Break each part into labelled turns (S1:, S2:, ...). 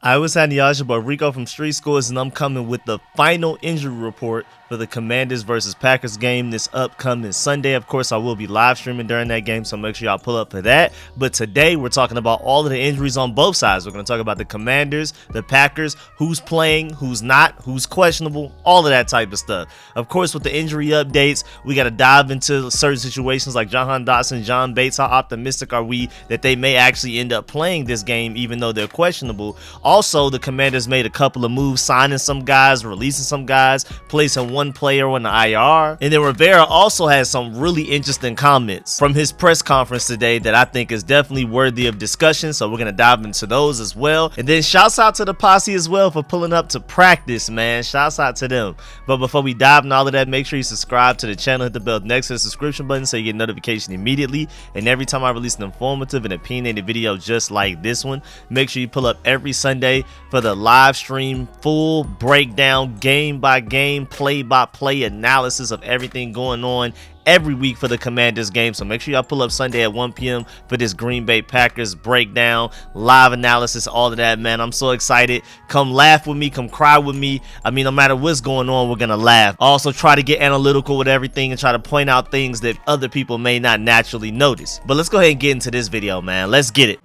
S1: I was at Niaja, but Rico from Street Scores, and I'm coming with the final injury report for the Commanders versus Packers game this upcoming Sunday. Of course, I will be live streaming during that game, so make sure y'all pull up for that. But today, we're talking about all of the injuries on both sides. We're going to talk about the Commanders, the Packers, who's playing, who's not, who's questionable, all of that type of stuff. Of course, with the injury updates, we got to dive into certain situations like Jahan, John Bates. How optimistic are we that they may actually end up playing this game, even though they're questionable? Also, the Commanders made a couple of moves, signing some guys, releasing some guys, placing one player on the IR. And then Rivera also has some really interesting comments from his press conference today that I think is definitely worthy of discussion. So we're going to dive into those as well. And then shouts out to the posse as well for pulling up to practice, man. Shouts out to them. But before we dive into all of that, make sure you subscribe to the channel, hit the bell next to the subscription button so you get notification immediately. And every time I release an informative and opinionated video just like this one, make sure you pull up every Sunday for the live stream, full breakdown, game by game, play by play analysis of everything going on every week for the Commanders game. So make sure y'all pull up Sunday at 1 p.m. for this Green Bay Packers breakdown, live analysis, all of that, man. I'm so excited. Come laugh with me, come cry with me. I mean, no matter what's going on, we're gonna laugh. Also try to get analytical with everything and try to point out things that other people may not naturally notice. But let's go ahead and get into this video, man. Let's get it.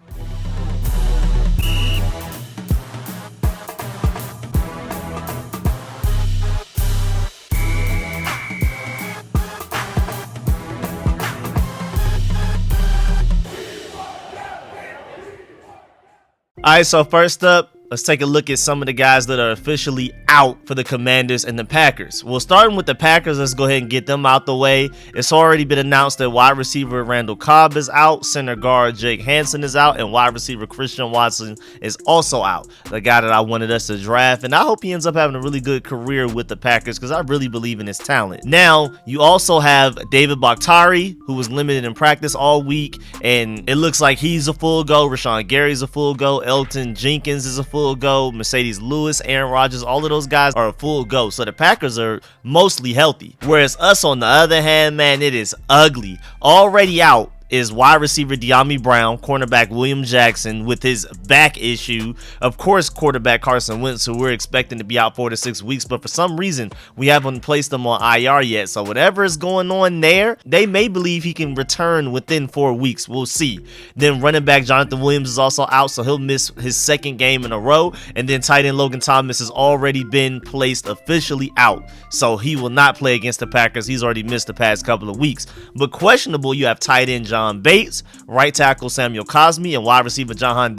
S1: Alright, so first up, let's take a look at some of the guys that are officially out for the Commanders and the Packers. Well, starting with the Packers, let's go ahead and get them out the way. It's already been announced that wide receiver Randall Cobb is out, center guard Jake Hansen is out, and wide receiver Christian Watson is also out. The guy that I wanted us to draft, and I hope he ends up having a really good career with the Packers because I really believe in his talent. Now, you also have David Bakhtiari, who was limited in practice all week, and it looks like he's a full go. Rashawn Gary's a full go. Elton Jenkins is a full go. Mercedes Lewis, Aaron Rodgers, all of those guys are a full go. So the Packers are mostly healthy. Whereas us, on the other hand, man, it is ugly. Already out is wide receiver De'Ami Brown, cornerback William Jackson with his back issue. Of course, quarterback Carson Wentz, who we're expecting to be out 4 to 6 weeks, but for some reason, we haven't placed him on IR yet. So whatever is going on there, they may believe he can return within 4 weeks. We'll see. Then running back Jonathan Williams is also out, so he'll miss his second game in a row. And then tight end Logan Thomas has already been placed officially out, so he will not play against the Packers. He's already missed the past couple of weeks. But questionable, you have tight end John Bates, right tackle Samuel Cosmi, and wide receiver Jahan.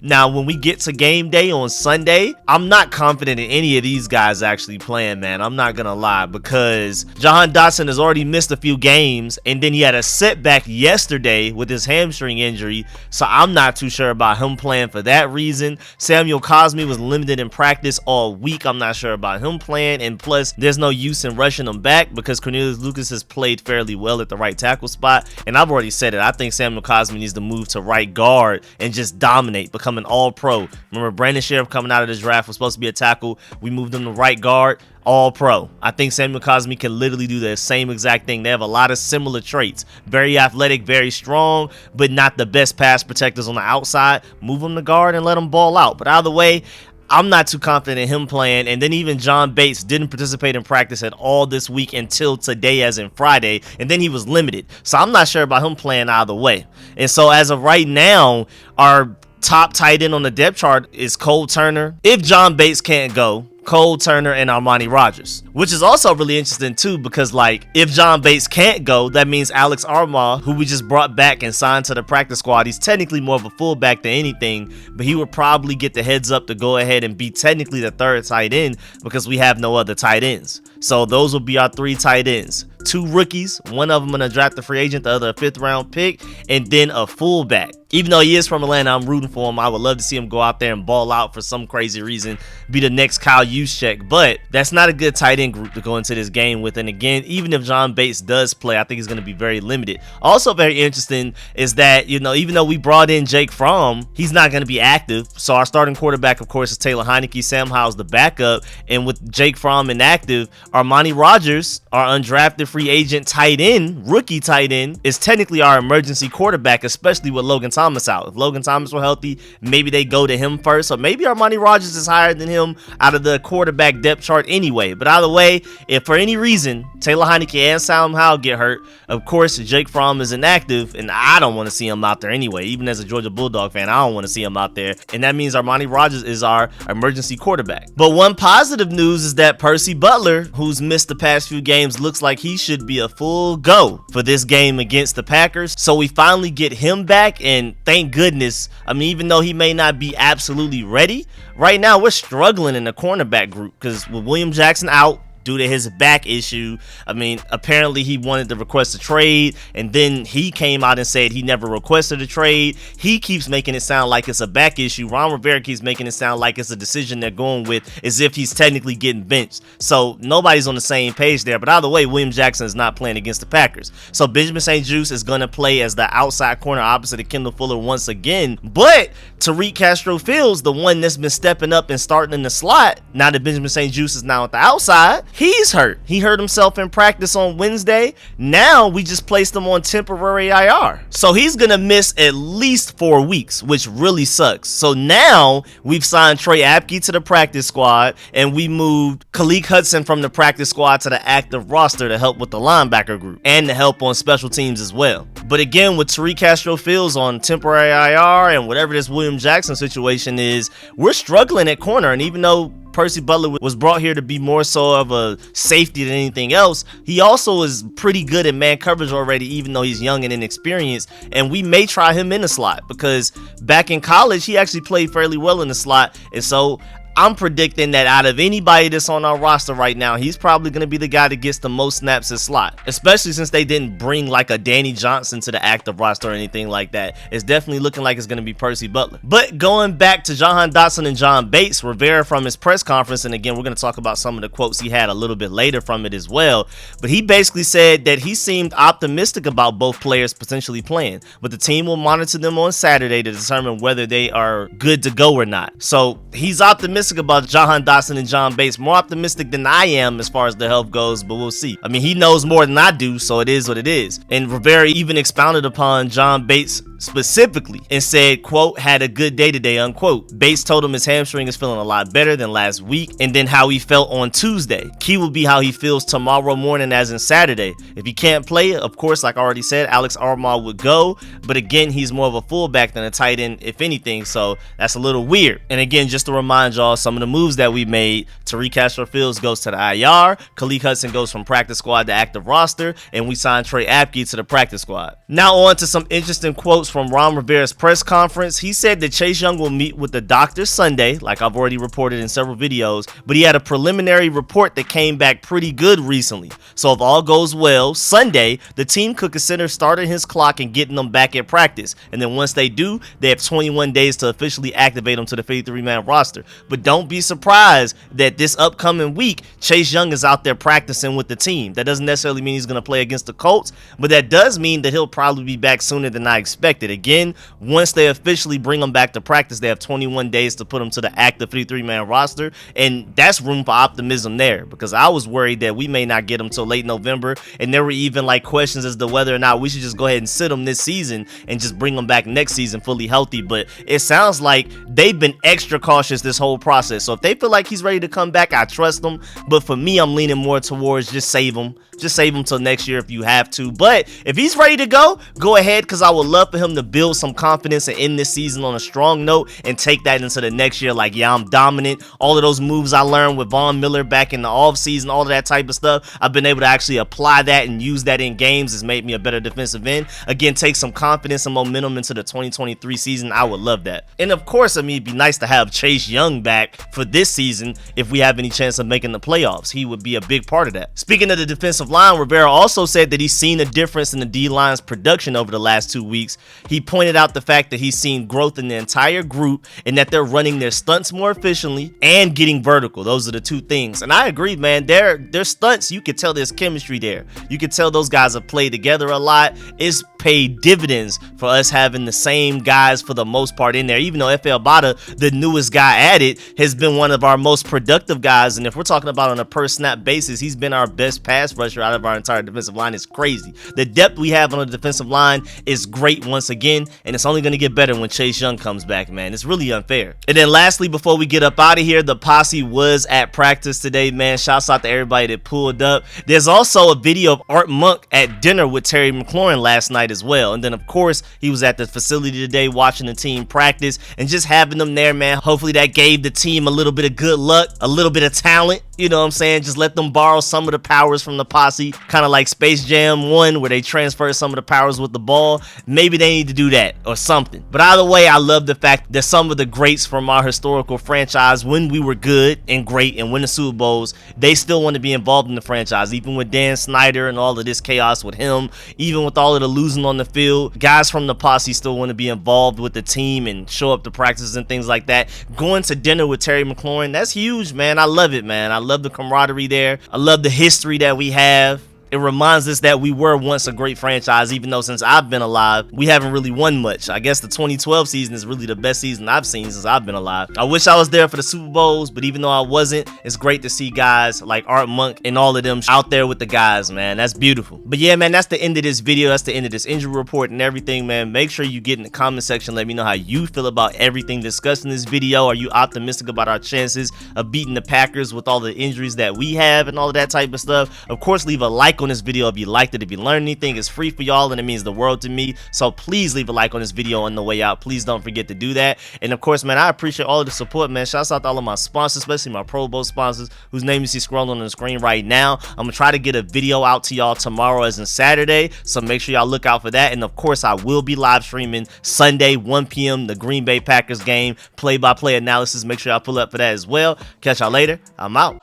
S1: Now, when we get to game day on Sunday, I'm not confident in any of these guys actually playing, man. I'm not gonna lie, because Jahan has already missed a few games, and then he had a setback yesterday with his hamstring injury, so I'm not too sure about him playing for that reason. Samuel Cosmi was limited in practice all week. I'm not sure about him playing, and plus, there's no use in rushing him back because Cornelius Lucas has played fairly well at the right tackle spot, and I've already said it. I think Samuel Cosmi needs to move to right guard and just dominate, become an all-pro. Remember, Brandon Sheriff coming out of the draft was supposed to be a tackle. We moved him to right guard, all-pro. I think Samuel Cosmi can literally do the same exact thing. They have a lot of similar traits. Very athletic, very strong, but not the best pass protectors on the outside. Move him to guard and let him ball out. But either way, I'm not too confident in him playing. And then even John Bates didn't participate in practice at all this week until today, as in Friday, and then he was limited. So I'm not sure about him playing either way. And so as of right now, our top tight end on the depth chart is Cole Turner. If John Bates can't go, Cole Turner and Armani Rogers, which is also really interesting too, because like if John Bates can't go, that means Alex Armah, who we just brought back and signed to the practice squad, he's technically more of a fullback than anything, but he would probably get the heads up to go ahead and be technically the third tight end because we have no other tight ends. So those will be our 3 tight ends. 2 rookies, one of them in a draft free agent, the other a 5th round pick, and then a fullback. Even though he is from Atlanta, I'm rooting for him. I would love to see him go out there and ball out for some crazy reason, be the next Kyle Juszczyk, but that's not a good tight end group to go into this game with. And again, even if John Bates does play, I think he's going to be very limited. Also very interesting is that, you know, even though we brought in Jake Fromm, he's not going to be active. So our starting quarterback, of course, is Taylor Heineke. Sam Howell's the backup, and with Jake Fromm inactive, Armani Rogers, our undrafted free free agent tight end, rookie tight end, is technically our emergency quarterback, especially with Logan Thomas out. If Logan Thomas were healthy, maybe they go to him first, or maybe Armani Rogers is higher than him out of the quarterback depth chart anyway. But either way, if for any reason Taylor Heinicke and Sam Howell get hurt, of course Jake Fromm is inactive, and I don't want to see him out there anyway. Even as a Georgia Bulldog fan, I don't want to see him out there, and that means Armani Rogers is our emergency quarterback. But one positive news is that Percy Butler, who's missed the past few games, looks like he should be a full go for this game against the Packers. So we finally get him back, and thank goodness. I mean, even though he may not be absolutely ready, right now we're struggling in the cornerback group because with William Jackson out due to his back issue, I mean, apparently he wanted to request a trade, and then he came out and said he never requested a trade. He keeps making it sound like it's a back issue. Ron Rivera keeps making it sound like it's a decision they're going with as if he's technically getting benched. So nobody's on the same page there. But either way, William Jackson is not playing against the Packers. So Benjamin St-Juste is going to play as the outside corner opposite of Kendall Fuller once again. But Tariq Castro-Fields, the one that's been stepping up and starting in the slot, now that Benjamin St-Juste is now at the outside, he's hurt. He hurt himself in practice on Wednesday. Now we just placed him on temporary IR. So he's going to miss at least 4 weeks, which really sucks. So now we've signed Troy Apke to the practice squad, and we moved Khaleke Hudson from the practice squad to the active roster to help with the linebacker group and to help on special teams as well. But again, with Tariq Castro-Fields on temporary IR and whatever this William Jackson situation is, we're struggling at corner. And even though Percy Butler was brought here to be more so of a safety than anything else, he also is pretty good at man coverage already, even though he's young and inexperienced, and we may try him in the slot because back in college he actually played fairly well in the slot. And so I'm predicting that out of anybody that's on our roster right now, he's probably going to be the guy that gets the most snaps at slot, especially since they didn't bring like a Danny Johnson to the active roster or anything like that. It's definitely looking like it's going to be Percy Butler. But going back to Jahan Dotson and John Bates, Rivera from his press conference, and again, we're going to talk about some of the quotes he had a little bit later from it as well, but he basically said that he seemed optimistic about both players potentially playing, but the team will monitor them on Saturday to determine whether they are good to go or not. So he's optimistic about Jahan Dotson and John Bates, more optimistic than I am as far as the health goes, but we'll see. I mean, he knows more than I do, so it is what it is. And Rivera even expounded upon John Bates specifically and said, quote, had a good day today, unquote. Bates told him his hamstring is feeling a lot better than last week, and then how he felt on Tuesday. Key will be how he feels tomorrow morning as in Saturday. If he can't play, of course, like I already said, Alex Armah would go, but again, he's more of a fullback than a tight end, if anything, so that's a little weird. And again, just to remind y'all, some of the moves that we made, Tariq Castro-Fields goes to the IR, Khaleke Hudson goes from practice squad to active roster, and we signed Troy Apke to the practice squad. Now on to some interesting quotes from Ron Rivera's press conference. He said that Chase Young will meet with the doctor Sunday, like I've already reported in several videos, but he had a preliminary report that came back pretty good recently. So if all goes well, Sunday, the team could consider starting his clock and getting them back at practice. And then once they do, they have 21 days to officially activate him to the 53-man roster. But don't be surprised that this upcoming week, Chase Young is out there practicing with the team. That doesn't necessarily mean he's going to play against the Colts, but that does mean that he'll probably be back sooner than I expected. Again, once they officially bring him back to practice, they have 21 days to put him to the active 53-man roster, and that's room for optimism there, because I was worried that we may not get him till late November, and there were even like questions as to whether or not we should just go ahead and sit him this season and just bring him back next season fully healthy. But it sounds like they've been extra cautious this whole process. So if they feel like he's ready to come back, I trust them. But for me, I'm leaning more towards just save him. Just save him till next year if you have to. But if he's ready to go ahead, because I would love for him to build some confidence and end this season on a strong note and take that into the next year. Like, yeah, I'm dominant. All of those moves I learned with Von Miller back in the offseason, all of that type of stuff, I've been able to actually apply that and use that in games. It's made me a better defensive end. Again, take some confidence and momentum into the 2023 season. I would love that. And of course, I mean, it'd be nice to have Chase Young back for this season if we have any chance of making the playoffs. He would be a big part of that. Speaking of the defensive line, Rivera also said that he's seen a difference in the D-line's production over the last 2 weeks. He pointed out the fact that he's seen growth in the entire group and that they're running their stunts more efficiently and getting vertical. Those are the two things. And I agree, man. Their stunts, you could tell there's chemistry there. You could tell those guys have played together a lot. It's paid dividends for us having the same guys for the most part in there. Even though FL Bada, the newest guy added, has been one of our most productive guys, and if we're talking about on a per snap basis, he's been our best pass rusher out of our entire defensive line. It's crazy. The depth we have on the defensive line is great once again, and it's only going to get better when Chase Young comes back, man. It's really unfair. And then lastly, before we get up out of here, the posse was at practice today, man. Shouts out to everybody that pulled up. There's also a video of Art Monk at dinner with Terry McLaurin last night as well. And then, of course, he was at the facility today watching the team practice and just having them there, man. Hopefully that gave the team a little bit of good luck, a little bit of talent. You know what I'm saying? Just let them borrow some of the powers from the posse, kind of like Space Jam 1 where they transfer some of the powers with the ball. Maybe they need to do that or something. But either way, I love the fact that some of the greats from our historical franchise, when we were good and great and winning Super Bowls, they still want to be involved in the franchise. Even with Dan Snyder and all of this chaos with him, even with all of the losing on the field, guys from the posse still want to be involved with the team and show up to practices and things like that. Going to dinner with Terry McLaurin, that's huge, man. I love it, man. I love the camaraderie there. I love the history that we have. It reminds us that we were once a great franchise, even though since I've been alive, we haven't really won much. I guess the 2012 season is really the best season I've seen since I've been alive. I wish I was there for the Super Bowls, but even though I wasn't, it's great to see guys like Art Monk and all of them out there with the guys, man. That's beautiful. But yeah, man, that's the end of this video. That's the end of this injury report and everything, man. Make sure you get in the comment section. Let me know how you feel about everything discussed in this video. Are you optimistic about our chances of beating the Packers with all the injuries that we have and all of that type of stuff? Of course, leave a like on this video if you liked it. If you learned anything, it's free for y'all and it means the world to me. So please leave a like on this video on the way out. Please don't forget to do that. And of course, man, I appreciate all of the support, man. Shouts out to all of my sponsors, especially my Pro Bowl sponsors whose name you see scrolling on the screen right now. I'm gonna try to get a video out to y'all tomorrow as in Saturday, so make sure y'all look out for that. And of course, I will be live streaming Sunday 1 p.m. the Green Bay Packers game, play-by-play analysis. Make sure y'all pull up for that as well. Catch y'all later. I'm out.